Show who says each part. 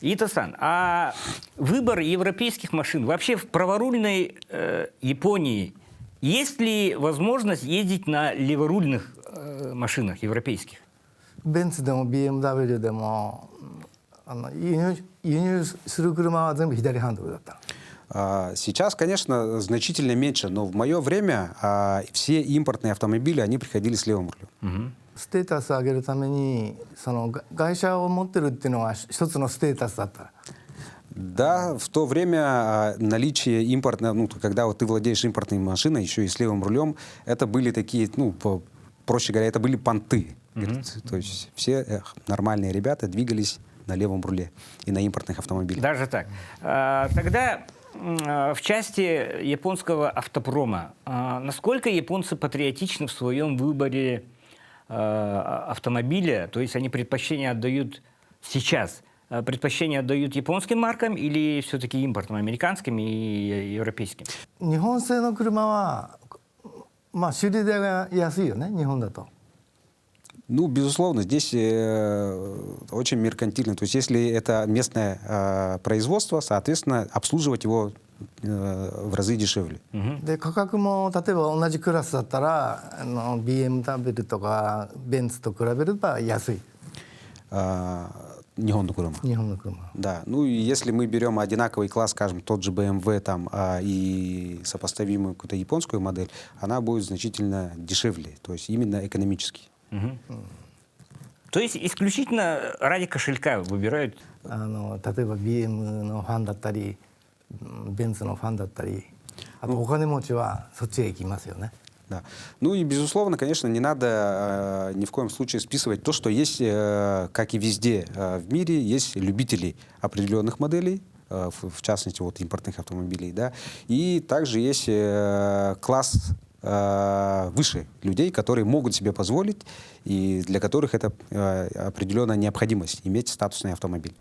Speaker 1: Ита-сан, а выбор европейских машин, вообще в праворульной Японии, есть ли возможность ездить на леворульных машинах европейских?
Speaker 2: ベンツでも BMW でも輸入する車は全部左ハンドルだった。
Speaker 3: Сейчас, конечно, значительно меньше, но в мое время все импортные автомобили, они приходили с левым рулем.
Speaker 2: ステータスを上げるためにその外車を持ってるっていうのは一つのステータスだった。
Speaker 3: Да, в то время наличие импортного, ну, когда вот ты владеешь импортной машиной, еще и с левым рулем, это были такие, ну, проще говоря, это были понты. То есть все нормальные ребята двигались на левом руле и на импортных автомобилях.
Speaker 1: Даже так. Тогда в части японского автопрома, насколько японцы патриотичны в своем выборе автомобиля, то есть они предпочтение отдают сейчас, предпочтение отдают японским маркам или все-таки импортным, американским и европейским?
Speaker 2: 日本製の車はまあ修理代が安いよね、日本だと。
Speaker 3: Ну, безусловно, здесь очень меркантильно. То есть, если это местное производство, соответственно, обслуживать его в разы дешевле.
Speaker 2: で価格も例えば同じクラスだったらBMW とかベンツと比べれば安い。
Speaker 3: Нихонно Курума.
Speaker 2: 日本の車。
Speaker 3: Да, ну и если мы берем одинаковый класс, скажем, тот же BMW там, и сопоставимую какую-то японскую модель, она будет значительно дешевле, то есть именно экономически.
Speaker 1: То есть исключительно ради кошелька выбирают?
Speaker 2: 例えば BM のファンだったりベンツのファンだったりあとお金持ちはそっちへ行きますよね。
Speaker 3: Да. Ну и, безусловно, конечно, не надо ни в коем случае списывать то, что есть, как и везде в мире, есть любители определенных моделей, в частности, вот импортных автомобилей, да, и также есть класс выше людей, которые могут себе позволить и для которых это определенная необходимость иметь статусный автомобиль.